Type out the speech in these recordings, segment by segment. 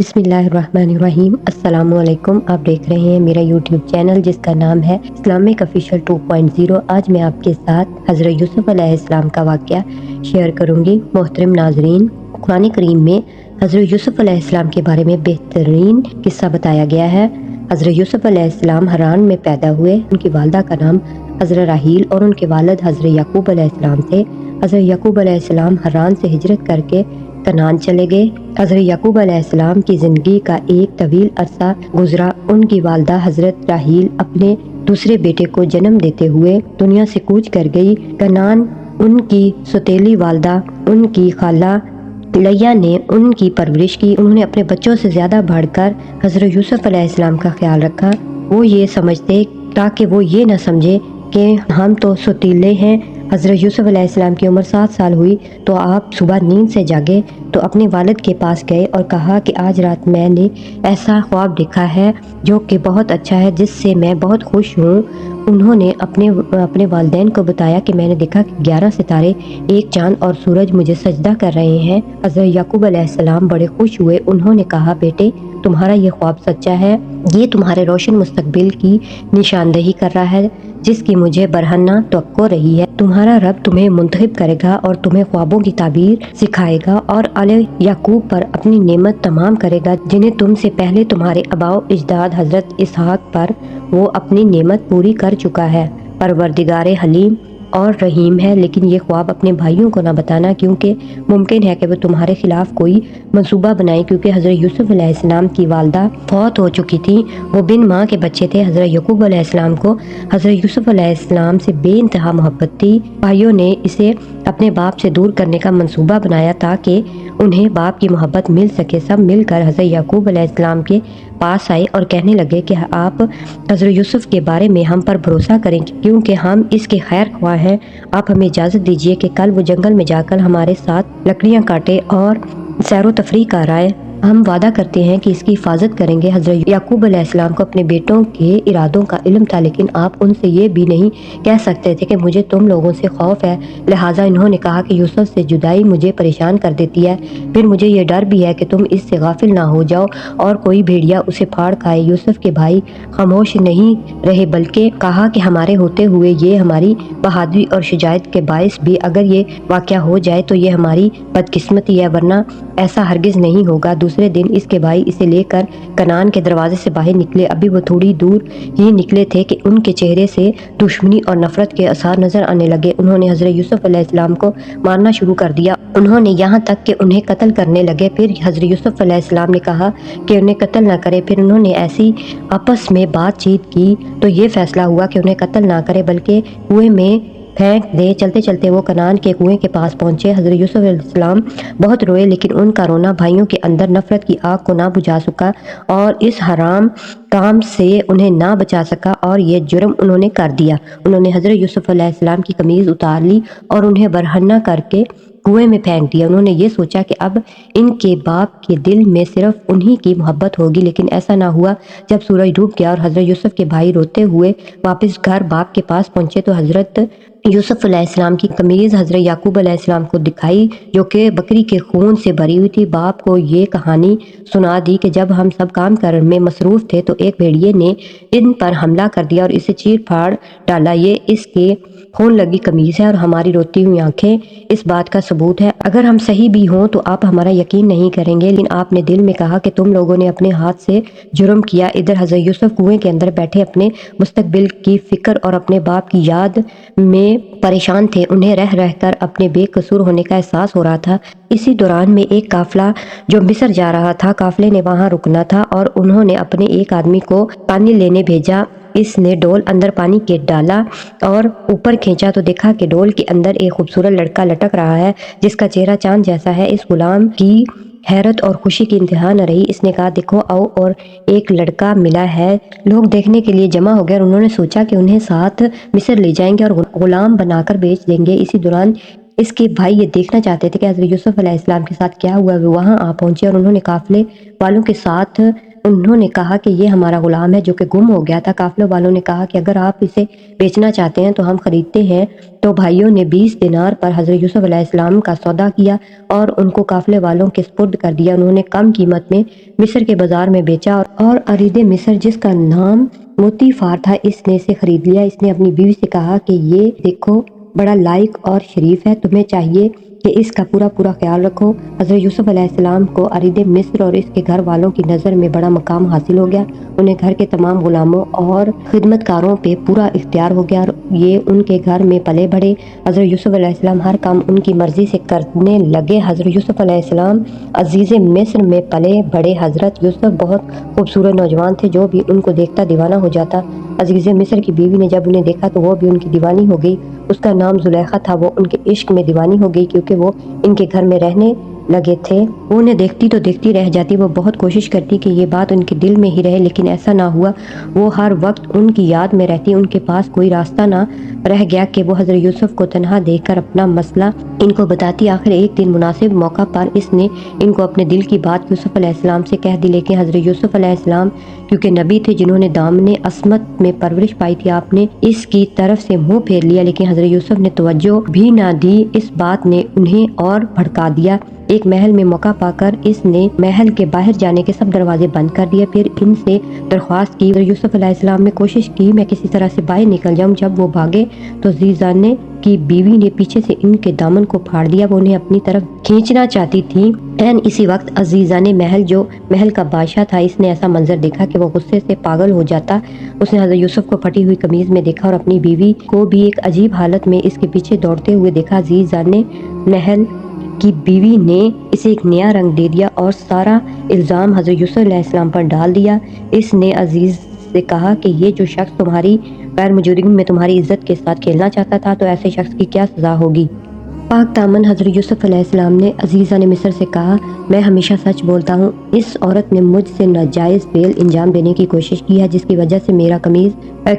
بسم اللہ الرحمن الرحیم۔ السلام علیکم، آپ دیکھ رہے ہیں میرا یوٹیوب چینل جس کا نام ہے اسلامک آفیشل 2.0۔ آج میں آپ کے ساتھ حضرت یوسف علیہ السلام کا واقعہ شیئر کروں گی۔ محترم ناظرین، قرآن کریم میں حضرت یوسف علیہ السلام کے بارے میں بہترین قصہ بتایا گیا ہے۔ حضرت یوسف علیہ السلام حران میں پیدا ہوئے۔ ان کی والدہ کا نام حضرت راحیل اور ان کے والد حضرت یعقوب علیہ السلام تھے۔ حضرت یعقوب علیہ السلام حران سے ہجرت کر کے کنعان چلے گئے۔ حضرت یعقوب علیہ السلام کی زندگی کا ایک طویل عرصہ گزرا۔ ان کی والدہ حضرت راحیل اپنے دوسرے بیٹے کو جنم دیتے ہوئے دنیا سے کوچ کر گئی۔ کنعان ان کی سوتیلی والدہ ان کی خالہ لیا نے ان کی پرورش کی۔ انہوں نے اپنے بچوں سے زیادہ بڑھ کر حضرت یوسف علیہ السلام کا خیال رکھا۔ وہ یہ سمجھتے تاکہ وہ یہ نہ سمجھے کہ ہم تو سوتیلے ہیں۔ حضرت یوسف علیہ السلام کی عمر 7 سال ہوئی تو آپ صبح نیند سے جاگے تو اپنے والد کے پاس گئے اور کہا کہ آج رات میں نے ایسا خواب دیکھا ہے جو کہ بہت اچھا ہے، جس سے میں بہت خوش ہوں۔ انہوں نے اپنے والدین کو بتایا کہ میں نے دیکھا کہ 11 ستارے، ایک چاند اور سورج مجھے سجدہ کر رہے ہیں۔ حضرت یعقوب علیہ السلام بڑے خوش ہوئے۔ انہوں نے کہا، بیٹے تمہارا یہ خواب سچا ہے، یہ تمہارے روشن مستقبل کی نشاندہی کر رہا ہے جس کی مجھے برہنہ توقع رہی ہے۔ تمہارا رب تمہیں منتخب کرے گا اور تمہیں خوابوں کی تعبیر سکھائے گا اور آل یعقوب پر اپنی نعمت تمام کرے گا جنہیں تم سے پہلے تمہارے آباء و اجداد حضرت اسحاق پر وہ اپنی نعمت پوری کر چکا ہے۔ پروردگار حلیم اور رحیم ہے، لیکن یہ خواب اپنے بھائیوں کو نہ بتانا کیونکہ ممکن ہے کہ وہ تمہارے خلاف کوئی منصوبہ بنائیں، کیونکہ حضرت یوسف علیہ السلام کی والدہ فوت ہو چکی تھی۔ وہ بن ماں کے بچے تھے۔ حضرت یعقوب علیہ السلام کو حضرت یوسف علیہ السلام سے بے انتہا محبت تھی۔ بھائیوں نے اسے اپنے باپ سے دور کرنے کا منصوبہ بنایا تاکہ انہیں باپ کی محبت مل سکے۔ سب مل کر حضرت یعقوب علیہ السلام کے پاس آئے اور کہنے لگے کہ آپ حضرت یوسف کے بارے میں ہم پر بھروسہ کریں کیونکہ ہم اس کے خیر خواہ ہیں۔ آپ ہمیں اجازت دیجیے کہ کل وہ جنگل میں جا کر ہمارے ساتھ لکڑیاں کاٹے اور سیر و تفریح کرائے۔ ہم وعدہ کرتے ہیں کہ اس کی حفاظت کریں گے۔ حضرت یعقوب علیہ السلام کو اپنے بیٹوں کے ارادوں کا علم تھا، لیکن آپ ان سے یہ بھی نہیں کہہ سکتے تھے کہ مجھے تم لوگوں سے خوف ہے۔ لہٰذا انہوں نے کہا کہ یوسف سے جدائی مجھے پریشان کر دیتی ہے، پھر مجھے یہ ڈر بھی ہے کہ تم اس سے غافل نہ ہو جاؤ اور کوئی بھیڑیا اسے پھاڑ کھائے۔ یوسف کے بھائی خاموش نہیں رہے بلکہ کہا کہ ہمارے ہوتے ہوئے یہ ہماری بہادری اور شجاعت کے باعث بھی اگر یہ واقعہ ہو جائے تو یہ ہماری بدقسمتی ہے، ورنہ ایسا ہرگز نہیں ہوگا۔ دوسرے دن اس کے بھائی اسے لے کر کنعان کے دروازے سے باہر نکلے۔ ابھی وہ تھوڑی دور ہی نکلے تھے کہ ان کے چہرے سے دشمنی اور نفرت کے آثار نظر آنے لگے۔ انہوں نے حضرت یوسف علیہ السلام کو مارنا شروع کر دیا۔ انہوں نے یہاں تک کہ انہیں قتل کرنے لگے۔ پھر حضرت یوسف علیہ السلام نے کہا کہ انہیں قتل نہ کرے۔ پھر انہوں نے ایسی آپس میں بات چیت کی تو یہ فیصلہ ہوا کہ انہیں قتل نہ کرے بلکہ کنویں میں پھینک دے۔ چلتے چلتے وہ کنعان کے کنویں کے پاس پہنچے۔ حضرت یوسف علیہ السلام بہت روئے، لیکن ان کا رونا بھائیوں کے اندر نفرت کی آگ کو نہ بجھا سکا اور اس حرام کام سے انہیں نہ بچا سکا، اور یہ جرم انہوں نے کر دیا۔ انہوں نے حضرت یوسف علیہ السلام کی قمیض اتار لی اور انہیں برہنہ کر کے کنویں میں پھینک دیا۔ انہوں نے یہ سوچا کہ اب ان کے باپ کے دل میں صرف انہی کی محبت ہوگی، لیکن ایسا نہ ہوا۔ جب سورج ڈوب گیا اور حضرت یوسف کے بھائی روتے ہوئے واپس گھر باپ کے پاس پہنچے تو حضرت یوسف علیہ السلام کی قمیض حضرت یعقوب علیہ السلام کو دکھائی جو کہ بکری کے خون سے بھری ہوئی تھی۔ باپ کو یہ کہانی سنا دی کہ جب ہم سب کام کرنے میں مصروف تھے تو ایک بھیڑیے نے ان پر حملہ کر دیا اور اسے چیر پھاڑ ڈالا۔ یہ اس کے خون لگی قمیض ہے اور ہماری روتی ہوئی آنکھیں اس بات کا ثبوت ہے۔ اگر ہم صحیح بھی ہوں تو آپ ہمارا یقین نہیں کریں گے، لیکن آپ نے دل میں کہا کہ تم لوگوں نے اپنے ہاتھ سے جرم کیا۔ ادھر حضرت یوسف کنویں کے اندر بیٹھے اپنے مستقبل کی فکر اور اپنے باپ کی یاد میں پریشان تھے۔ انہیں رہ رہ کر اپنے بے قصور ہونے کا احساس ہو رہا تھا۔ اسی دوران میں ایک قافلہ جو مصر جا رہا تھا، قافلے نے وہاں رکنا تھا اور انہوں نے اپنے ایک آدمی کو پانی لینے بھیجا۔ اس نے ڈول اندر پانی کے ڈالا اور اوپر کھینچا تو دیکھا کہ ڈول کے اندر ایک خوبصورت لڑکا لٹک رہا ہے جس کا چہرہ چاند جیسا ہے۔ اس غلام کی حیرت اور خوشی کی انتہا نہ رہی۔ اس نے کہا، دیکھو آؤ، اور ایک لڑکا ملا ہے۔ لوگ دیکھنے کے لیے جمع ہو گئے اور انہوں نے سوچا کہ انہیں ساتھ مصر لے جائیں گے اور غلام بنا کر بیچ دیں گے۔ اسی دوران اس کے بھائی یہ دیکھنا چاہتے تھے کہ حضرت یوسف علیہ السلام کے ساتھ کیا ہوا۔ وہ وہاں آ پہنچے اور انہوں نے قافلے والوں کے ساتھ انہوں نے کہا کہ یہ ہمارا غلام ہے جو کہ گم ہو گیا تھا۔ قافلے والوں نے کہا کہ اگر آپ اسے بیچنا چاہتے ہیں تو ہم خریدتے ہیں۔ تو بھائیوں نے 20 دینار پر حضرت یوسف علیہ السلام کا سودا کیا اور ان کو قافلے والوں کے سپرد کر دیا۔ انہوں نے کم قیمت میں مصر کے بازار میں بیچا اور ارید مصر جس کا نام موتی فار تھا اس نے اسے خرید لیا۔ اس نے اپنی بیوی سے کہا کہ یہ دیکھو بڑا لائق اور شریف ہے، تمہیں چاہیے کہ اس کا پورا خیال رکھو۔ حضرت یوسف علیہ السلام کو ارید مصر اور اس کے گھر والوں کی نظر میں بڑا مقام حاصل ہو گیا۔ انہیں گھر کے تمام غلاموں اور خدمت کاروں پہ پورا اختیار ہو گیا اور یہ ان کے گھر میں پلے بڑھے۔ حضرت یوسف علیہ السلام ہر کام ان کی مرضی سے کرنے لگے۔ حضرت یوسف علیہ السلام عزیز مصر میں پلے بڑے۔ حضرت یوسف بہت خوبصورت نوجوان تھے، جو بھی ان کو دیکھتا دیوانہ ہو جاتا۔ عزیز مصر کی بیوی نے جب انہیں دیکھا تو وہ بھی ان کی دیوانی ہو گئی۔ اس کا نام زلیخا تھا۔ وہ ان کے عشق میں دیوانی ہو گئی کیونکہ وہ ان کے گھر میں رہنے لگے تھے۔ وہ انہیں دیکھتی تو دیکھتی رہ جاتی۔ وہ بہت کوشش کرتی کہ یہ بات ان کے دل میں ہی رہے، لیکن ایسا نہ ہوا۔ وہ ہر وقت ان کی یاد میں رہتی۔ ان کے پاس کوئی راستہ نہ رہ گیا کہ وہ حضرت یوسف کو تنہا دیکھ کر اپنا مسئلہ ان کو بتاتی۔ آخر ایک دن مناسب موقع پر اس نے ان کو اپنے دل کی بات یوسف علیہ السلام سے کہہ دی، لیکن حضرت یوسف علیہ السلام کیونکہ نبی تھے جنہوں نے دامن عصمت میں پرورش پائی تھی، آپ نے اس کی طرف سے منہ پھیر لیا، لیکن حضرت یوسف نے توجہ بھی نہ دی۔ اس بات نے انہیں اور بھڑکا دیا۔ ایک محل میں موقع پا کر اس نے محل کے باہر جانے کے سب دروازے بند کر دیے، پھر ان سے درخواست کی۔ حضرت یوسف علیہ السلام نے کوشش کی میں کسی طرح سے باہر نکل جاؤں۔ جب وہ بھاگے تو زیزانے کی بیوی نے پیچھے سے ان کے دامن کو پھاڑ دیا۔ وہ انہیں اپنی طرف کھینچنا چاہتی تھی۔ اسی وقت عزیزان محل جو محل کا بادشاہ تھا، اس نے ایسا منظر دیکھا کہ وہ غصے سے پاگل ہو جاتا۔ اس نے حضرت یوسف کو پھٹی ہوئی قمیض میں دیکھا اور اپنی بیوی کو بھی ایک عجیب حالت میں اس کے پیچھے دوڑتے ہوئے دیکھا۔ عزیزان محل کی بیوی نے اسے ایک نیا رنگ دے دیا اور سارا الزام حضرت یوسف علیہ السلام پر ڈال دیا۔ اس نے عزیز سے کہا کہ یہ جو شخص تمہاری غیر موجودگی میں تمہاری عزت کے ساتھ کھیلنا چاہتا تھا، تو ایسے شخص کی کیا سزا ہوگی؟ پاک دامن حضرت یوسف علیہ السلام نے عزیزان مصر سے کہا، میں ہمیشہ سچ بولتا ہوں۔ اس عورت نے مجھ سے ناجائز فعل انجام دینے کی کوشش کی ہے، جس کی وجہ سے میرا قمیض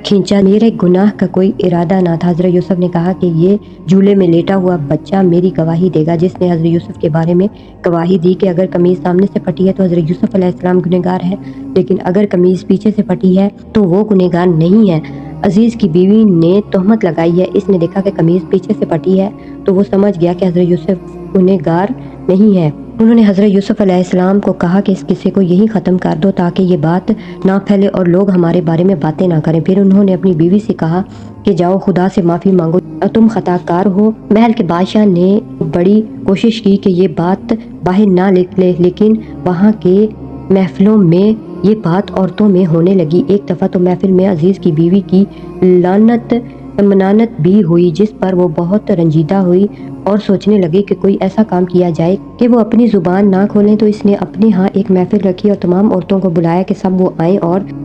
کھینچا۔ میرے گناہ کا کوئی ارادہ نہ تھا۔ حضرت یوسف نے کہا کہ یہ جھولے میں لیٹا ہوا بچہ میری گواہی دے گا۔ جس نے حضرت یوسف کے بارے میں گواہی دی کہ اگر قمیض سامنے سے پھٹی ہے تو حضرت یوسف علیہ السلام گنہگار ہے، لیکن اگر قمیض پیچھے سے پھٹی ہے تو وہ گنہگار نہیں ہے۔ عزیز کی بیوی نے تہمت لگائی ہے۔ اس نے دیکھا کہ قمیض پیچھے سے پھٹی ہے تو وہ سمجھ گیا کہ حضرت یوسف گنہگار نہیں ہے۔ انہوں نے حضرت یوسف علیہ السلام کو کہا کہ اس قصے کو یہی ختم کر دو تاکہ یہ بات نہ پھیلے اور لوگ ہمارے بارے میں باتیں نہ کریں۔ پھر انہوں نے اپنی بیوی سے کہا کہ جاؤ خدا سے معافی مانگو، تم خطا کار ہو۔ محل کے بادشاہ نے بڑی کوشش کی کہ یہ بات باہر نہ نکلے، لیکن وہاں کے محفلوں میں یہ بات عورتوں میں ہونے لگی۔ ایک دفعہ تو محفل میں عزیز کی بیوی کی لعنت منانت بھی ہوئی، جس پر وہ بہت رنجیدہ ہوئی اور سوچنے لگی کہ کوئی ایسا کام کیا جائے کہ وہ اپنی زبان نہ کھولیں۔ تو اس نے اپنے ہاں ایک محفل رکھی اور تمام عورتوں کو بلایا کہ سب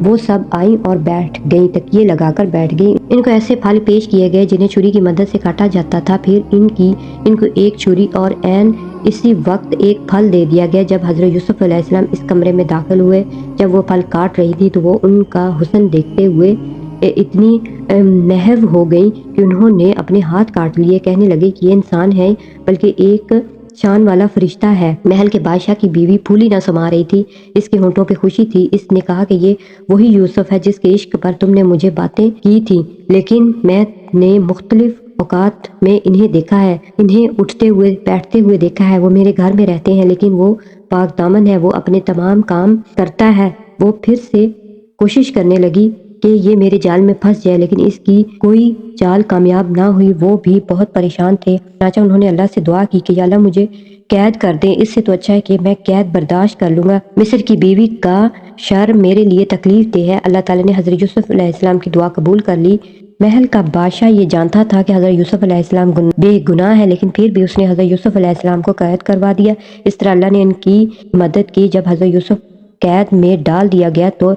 وہ سب آئیں اور بیٹھ گئیں، تکیے لگا کر بیٹھ گئیں۔ ان کو ایسے پھل پیش کیے گئے جنہیں چھری کی مدد سے کاٹا جاتا تھا۔ پھر ان کو ایک چھری اور عین اسی وقت ایک پھل دے دیا گیا۔ جب حضرت یوسف علیہ السلام اس کمرے میں داخل ہوئے، جب وہ پھل کاٹ رہی تھی، تو وہ ان کا حسن دیکھتے ہوئے اتنی محو ہو گئی کہ انہوں نے اپنے ہاتھ کاٹ لیے۔ کہنے لگے کہ یہ انسان ہے بلکہ ایک شان والا فرشتہ ہے۔ محل کے بادشاہ کی بیوی پھولی نہ سما رہی تھی، اس کے ہونٹوں پہ خوشی تھی۔ اس نے کہا کہ یہ وہی یوسف ہے جس کے عشق پر تم نے مجھے باتیں کی تھی، لیکن میں نے مختلف اوقات میں انہیں دیکھا ہے، انہیں اٹھتے ہوئے بیٹھتے ہوئے دیکھا ہے۔ وہ میرے گھر میں رہتے ہیں، لیکن وہ پاک دامن ہے، وہ اپنے تمام کام کرتا ہے۔ وہ پھر سے کوشش کرنے لگی کہ یہ میرے جال میں پھنس جائے، لیکن اس کی کوئی چال کامیاب نہ ہوئی۔ وہ بھی بہت پریشان تھے۔ چنانچہ انہوں نے اللہ سے دعا کی کہ یا اللہ مجھے قید کر دیں، اس سے تو اچھا ہے کہ میں قید برداشت کر لوں گا۔ مصر کی بیوی کا شر میرے لیے تکلیف دہ ہے۔ اللہ تعالیٰ نے حضرت یوسف علیہ السلام کی دعا قبول کر لی۔ محل کا بادشاہ یہ جانتا تھا کہ حضرت یوسف علیہ السلام بے گناہ ہے، لیکن پھر بھی اس نے حضرت یوسف علیہ السلام کو قید کروا دیا۔ اس طرح اللہ نے ان کی مدد کی۔ جب حضرت یوسف قید میں ڈال دیا گیا تو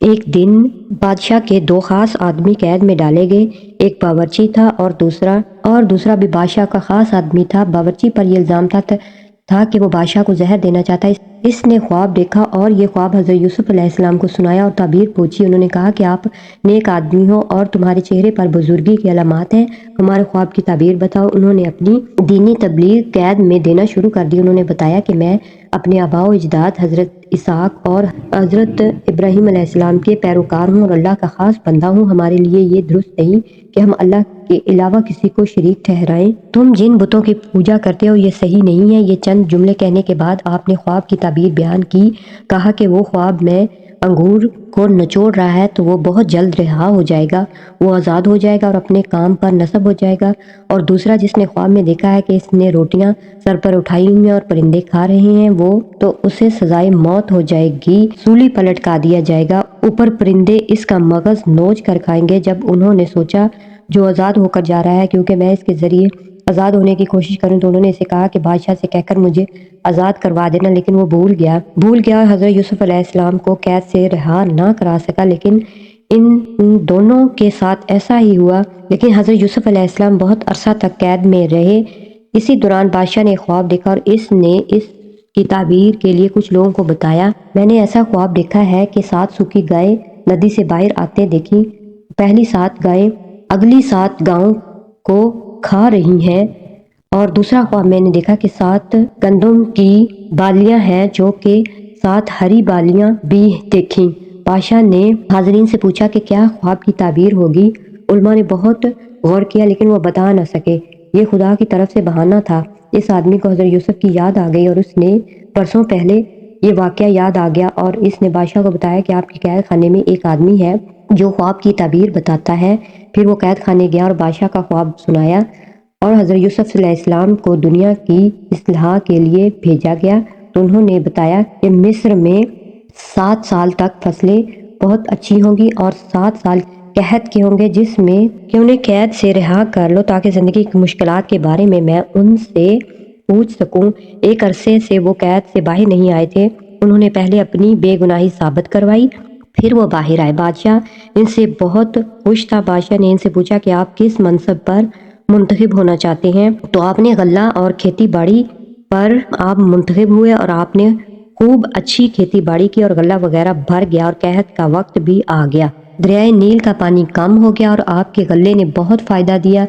ایک دن بادشاہ کے دو خاص آدمی قید میں ڈالے گئے، ایک باورچی تھا اور دوسرا بھی بادشاہ کا خاص آدمی تھا۔ باورچی پر یہ الزام تھا تھا کہ وہ بادشاہ کو زہر دینا چاہتا ہے۔ اس نے خواب دیکھا اور یہ خواب حضرت یوسف علیہ السلام کو سنایا اور تعبیر پوچھی۔ انہوں نے کہا کہ آپ نیک آدمی ہو اور تمہارے چہرے پر بزرگی کی علامات ہیں، ہمارے خواب کی تعبیر بتاؤ۔ انہوں نے اپنی دینی تبلیغ قید میں دینا شروع کر دی۔ انہوں نے بتایا کہ میں اپنے آباء و اجداد حضرت اسحاق اور حضرت ابراہیم علیہ السلام کے پیروکار ہوں اور اللہ کا خاص بندہ ہوں۔ ہمارے لیے یہ درست نہیں کہ ہم اللہ کے علاوہ کسی کو شریک ٹھہرائیں۔ تم جن بتوں کی پوجا کرتے ہو یہ صحیح نہیں ہے۔ یہ چند جملے کہنے کے بعد آپ نے خواب کی تعبیر بیان کی، کہا کہ وہ خواب میں انگور کو نچوڑ رہا ہے تو وہ بہت جلد رہا ہو جائے گا، وہ آزاد ہو جائے گا اور اپنے کام پر نصب ہو جائے گا۔ اور دوسرا، جس نے خواب میں دیکھا ہے کہ اس نے روٹیاں سر پر اٹھائی ہوئی ہیں اور پرندے کھا رہے ہیں، وہ تو اسے سزائے موت ہو جائے گی، سولی پر لٹکا دیا جائے گا، اوپر پرندے اس کا مغز نوچ کر کھائیں گے۔ جب انہوں نے سوچا جو آزاد ہو کر جا رہا ہے کیونکہ میں اس کے ذریعے آزاد ہونے کی کوشش کروں، تو انہوں نے اسے کہا کہ بادشاہ سے کہہ کر مجھے آزاد کروا دینا، لیکن وہ بھول گیا اور حضرت یوسف علیہ السلام کو قید سے رہا نہ کرا سکا۔ لیکن ان دونوں کے ساتھ ایسا ہی ہوا، لیکن حضرت یوسف علیہ السلام بہت عرصہ تک قید میں رہے۔ اسی دوران بادشاہ نے خواب دیکھا اور اس نے اس کی تعبیر کے لیے کچھ لوگوں کو بتایا۔ میں نے ایسا خواب دیکھا ہے کہ 7 سوکھی گائیں ندی سے باہر آتے دیکھی، پہلی 7 گائیں اگلی 7 گاؤں کو کھا رہی ہیں، اور دوسرا خواب میں نے دیکھا کہ 7 گندم کی بالیاں ہیں جو کہ 7 ہری بالیاں بھی دیکھیں۔ بادشاہ نے حاضرین سے پوچھا کہ کیا خواب کی تعبیر ہوگی؟ علماء نے بہت غور کیا لیکن وہ بتا نہ سکے۔ یہ خدا کی طرف سے بہانہ تھا۔ اس آدمی کو حضرت یوسف کی یاد آ گئی اور اس نے برسوں پہلے یہ واقعہ یاد آ گیا، اور اس نے بادشاہ کو بتایا کہ آپ کے قید خانے میں ایک آدمی ہے جو خواب کی تعبیر بتاتا ہے۔ پھر وہ قید خانے گیا اور بادشاہ کا خواب سنایا، اور حضرت یوسف علیہ السلام کو دنیا کی اصلاح کے لیے بھیجا گیا۔ تو انہوں نے بتایا کہ مصر میں 7 سال تک فصلیں بہت اچھی ہوں گی اور 7 سال قحط کے ہوں گے، جس میں کہ انہیں قید سے رہا کر لو تاکہ زندگی کی مشکلات کے بارے میں ان سے پوچھ سکوں۔ ایک عرصے سے وہ قید سے باہر نہیں آئے تھے۔ انہوں نے پہلے اپنی بے گناہی ثابت کروائی، پھر وہ باہر آئے۔ بادشاہ ان سے بہت خوش تھا۔ بادشاہ نے ان سے پوچھا کہ آپ کس منصب پر منتخب ہونا چاہتے ہیں؟ تو آپ نے غلہ اور کھیتی باڑی پر آپ منتخب ہوئے، اور آپ نے خوب اچھی کھیتی باڑی کی اور غلہ وغیرہ بھر گیا اور قحط کا وقت بھی آ گیا۔ دریائے نیل کا پانی کم ہو گیا اور آپ کے غلے نے بہت فائدہ دیا۔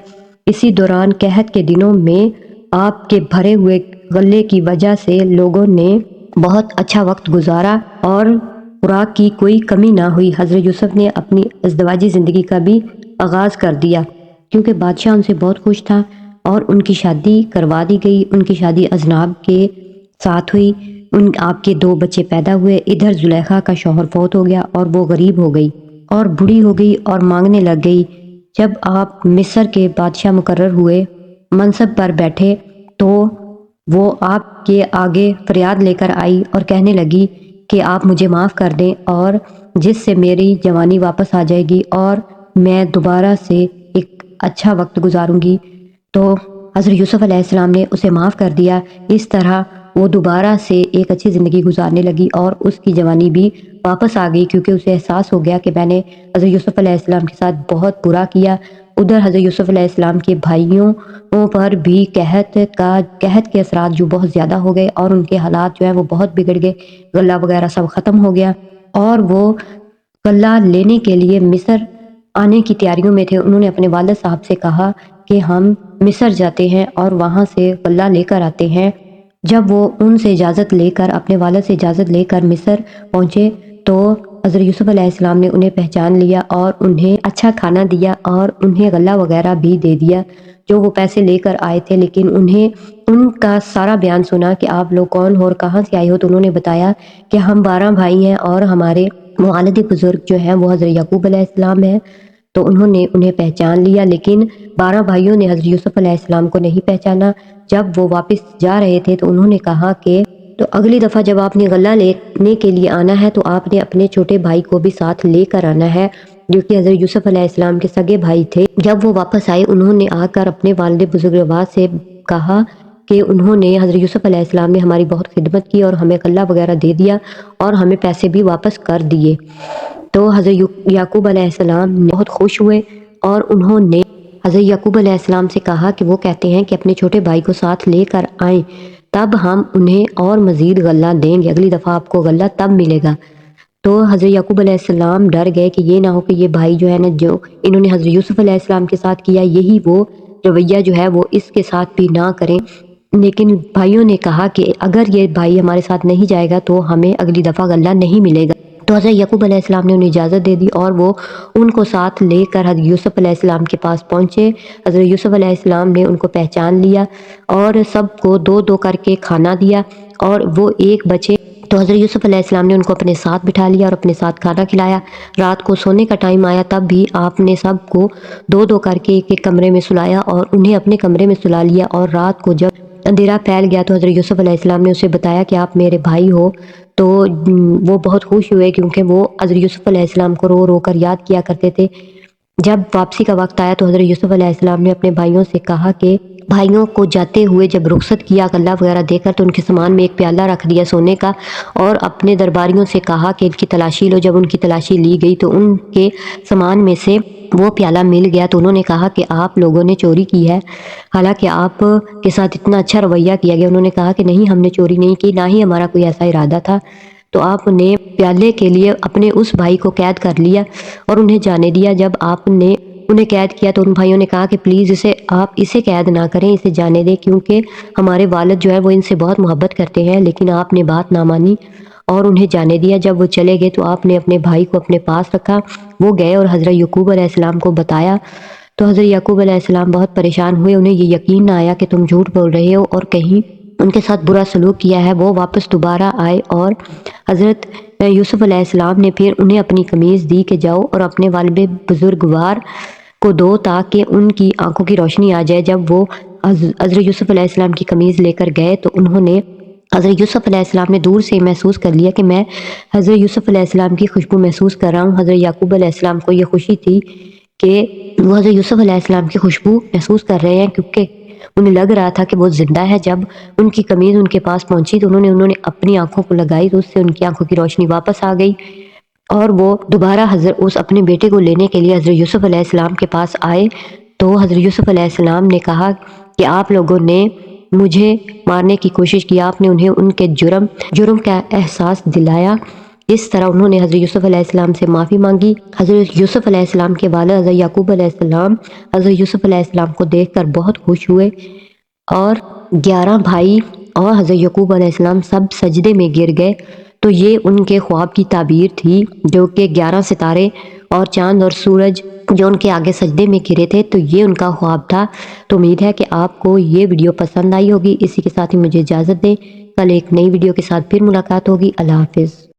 اسی دوران قحط کے دنوں میں آپ کے بھرے ہوئے غلے کی وجہ سے لوگوں نے بہت اچھا وقت گزارا اور خوراک کی کوئی کمی نہ ہوئی۔ حضرت یوسف نے اپنی ازدواجی زندگی کا بھی آغاز کر دیا کیونکہ بادشاہ ان سے بہت خوش تھا، اور ان کی شادی کروا دی گئی۔ ان کی شادی اذناب کے ساتھ ہوئی۔ آپ کے 2 بچے پیدا ہوئے۔ ادھر زلیخا کا شوہر فوت ہو گیا اور وہ غریب ہو گئی اور بوڑھی ہو گئی اور مانگنے لگ گئی۔ جب آپ مصر کے بادشاہ مقرر ہوئے، منصب پر بیٹھے، تو وہ آپ کے آگے فریاد لے کر آئی اور کہنے لگی کہ آپ مجھے معاف کر دیں، اور جس سے میری جوانی واپس آ جائے گی اور میں دوبارہ سے ایک اچھا وقت گزاروں گی۔ تو حضرت یوسف علیہ السلام نے اسے معاف کر دیا۔ اس طرح وہ دوبارہ سے ایک اچھی زندگی گزارنے لگی اور اس کی جوانی بھی واپس آ گئی، کیونکہ اسے احساس ہو گیا کہ میں نے حضرت یوسف علیہ السلام کے ساتھ بہت برا کیا۔ ادھر حضرت یوسف علیہ السلام کے بھائیوں پر بھی قحط کے اثرات جو بہت زیادہ ہو گئے اور ان کے حالات جو ہیں وہ بہت بگڑ گئے، غلہ وغیرہ سب ختم ہو گیا، اور وہ غلہ لینے کے لیے مصر آنے کی تیاریوں میں تھے۔ انہوں نے اپنے والد صاحب سے کہا کہ ہم مصر جاتے ہیں اور وہاں سے غلہ لے کر آتے ہیں۔ جب وہ ان سے اجازت لے کر اپنے والد سے اجازت لے کر مصر پہنچے تو حضرت یوسف علیہ السلام نے انہیں پہچان لیا اور انہیں اچھا کھانا دیا اور انہیں غلہ وغیرہ بھی دے دیا جو وہ پیسے لے کر آئے تھے۔ لیکن انہیں ان کا سارا بیان سنا کہ آپ لوگ کون ہو اور کہاں سے آئے ہو، تو انہوں نے بتایا کہ ہم 12 بھائی ہیں اور ہمارے والد بزرگ جو ہیں وہ حضرت یعقوب علیہ السلام ہیں۔ تو انہوں نے انہیں پہچان لیا، لیکن 12 بھائیوں نے حضرت یوسف علیہ السلام کو نہیں پہچانا۔ جب وہ واپس جا رہے تھے تو انہوں نے کہا کہ تو اگلی دفعہ جب آپ نے غلہ لینے کے لیے آنا ہے تو آپ نے اپنے چھوٹے بھائی کو بھی ساتھ لے کر آنا ہے، جو کہ حضرت یوسف علیہ السلام کے سگے بھائی تھے۔ جب وہ واپس آئے انہوں نے آ کر اپنے والد بزرگوار سے کہا کہ انہوں نے حضرت یوسف علیہ السلام نے ہماری بہت خدمت کی اور ہمیں غلہ وغیرہ دے دیا اور ہمیں پیسے بھی واپس کر دیے۔ تو حضرت یعقوب علیہ السلام بہت خوش ہوئے اور انہوں نے حضرت یعقوب علیہ السلام سے کہا کہ وہ کہتے ہیں کہ اپنے چھوٹے بھائی کو ساتھ لے کر آئیں تب ہم انہیں اور مزید غلہ دیں گے، اگلی دفعہ آپ کو غلہ تب ملے گا۔ تو حضرت یعقوب علیہ السلام ڈر گئے کہ یہ نہ ہو کہ یہ بھائی جو ہے نا، جو انہوں نے حضرت یوسف علیہ السلام کے ساتھ کیا، یہی وہ رویہ جو ہے وہ اس کے ساتھ بھی نہ کریں۔ لیکن بھائیوں نے کہا کہ اگر یہ بھائی ہمارے ساتھ نہیں جائے گا تو ہمیں اگلی دفعہ غلہ نہیں ملے گا۔ تو حضرت یعقوب علیہ السلام نے انہیں اجازت دے دی اور وہ ان کو ساتھ لے کر حضرت یوسف علیہ السلام کے پاس پہنچے۔ حضرت یوسف علیہ السلام نے ان کو پہچان لیا اور سب کو دو دو کر کے کھانا دیا اور وہ ایک بچے تو حضرت یوسف علیہ السلام نے ان کو اپنے ساتھ بٹھا لیا اور اپنے ساتھ کھانا کھلایا۔ رات کو سونے کا ٹائم آیا تب بھی آپ نے سب کو دو دو کر کے ایک ایک کمرے میں سلایا اور انہیں اپنے کمرے میں سلا لیا۔ اور رات کو جب اندھیرا پھیل گیا تو حضرت یوسف علیہ السلام نے اسے بتایا کہ آپ میرے بھائی ہو۔ تو وہ بہت خوش ہوئے کیونکہ وہ حضرت یوسف علیہ السلام کو رو رو کر یاد کیا کرتے تھے۔ جب واپسی کا وقت آیا تو حضرت یوسف علیہ السلام نے اپنے بھائیوں سے کہا کہ بھائیوں کو جاتے ہوئے جب رخصت کیا غلہ وغیرہ دے کر تو ان کے سامان میں ایک پیالہ رکھ دیا سونے کا اور اپنے درباریوں سے کہا کہ ان کی تلاشی لو۔ جب ان کی تلاشی لی گئی تو ان کے سامان میں سے وہ پیالہ مل گیا تو انہوں نے کہا کہ آپ لوگوں نے چوری کی ہے، حالانکہ آپ کے ساتھ اتنا اچھا رویہ کیا گیا۔ انہوں نے کہا کہ نہیں، ہم نے چوری نہیں کی، نہ ہی ہمارا کوئی ایسا ارادہ تھا۔ تو آپ نے پیالے کے لیے اپنے اس بھائی کو قید کر لیا اور انہیں جانے دیا۔ جب آپ نے انہیں قید کیا تو ان بھائیوں نے کہا کہ پلیز آپ اسے قید نہ کریں، اسے جانے دیں، کیونکہ ہمارے والد جو ہے وہ ان سے بہت محبت کرتے ہیں۔ لیکن آپ نے بات نہ مانی اور انہیں جانے دیا۔ جب وہ چلے گئے تو آپ نے اپنے بھائی کو اپنے پاس رکھا، وہ گئے اور حضرت یعقوب علیہ السلام کو بتایا تو حضرت یعقوب علیہ السلام بہت پریشان ہوئے۔ انہیں یہ یقین نہ آیا کہ تم جھوٹ بول رہے ہو اور کہیں ان کے ساتھ برا سلوک کیا ہے۔ وہ واپس دوبارہ آئے اور حضرت یوسف علیہ السلام نے پھر انہیں اپنی قمیض دی کہ جاؤ اور اپنے والد بزرگوار کو دو تاکہ ان کی آنکھوں کی روشنی آ جائے۔ جب وہ حضرت یوسف علیہ السلام کی قمیض لے کر گئے تو انہوں نے حضرت یوسف علیہ السلام نے دور سے محسوس کر لیا کہ میں حضرت یوسف علیہ السلام کی خوشبو محسوس کر رہا ہوں۔ حضرت یعقوب علیہ السلام کو یہ خوشی تھی کہ وہ حضرت یوسف علیہ السلام کی خوشبو محسوس کر رہے ہیں، کیونکہ انہیں لگ رہا تھا کہ وہ زندہ ہے۔ جب ان کی قمیض ان کے پاس پہنچی تو انہوں نے اپنی آنکھوں کو لگائی تو اس سے ان کی آنکھوں کی روشنی واپس آ گئی اور وہ دوبارہ اس اپنے بیٹے کو لینے کے لیے حضرت یوسف علیہ السلام کے پاس آئے۔ تو حضرت یوسف علیہ السلام نے کہا کہ آپ لوگوں نے مجھے مارنے کی کوشش کی، آپ نے انہیں ان کے جرم کا احساس دلایا۔ اس طرح انہوں نے حضرت یوسف علیہ السلام سے معافی مانگی۔ حضرت یوسف علیہ السلام کے والد حضرت یعقوب علیہ السلام حضرت یوسف علیہ السلام کو دیکھ کر بہت خوش ہوئے اور 11 بھائی اور حضرت یعقوب علیہ السلام سب سجدے میں گر گئے۔ تو یہ ان کے خواب کی تعبیر تھی، جو کہ 11 ستارے اور چاند اور سورج جو ان کے آگے سجدے میں گرے تھے، تو یہ ان کا خواب تھا۔ تو امید ہے کہ آپ کو یہ ویڈیو پسند آئی ہوگی۔ اسی کے ساتھ ہی مجھے اجازت دیں، کل ایک نئی ویڈیو کے ساتھ پھر ملاقات ہوگی۔ اللہ حافظ۔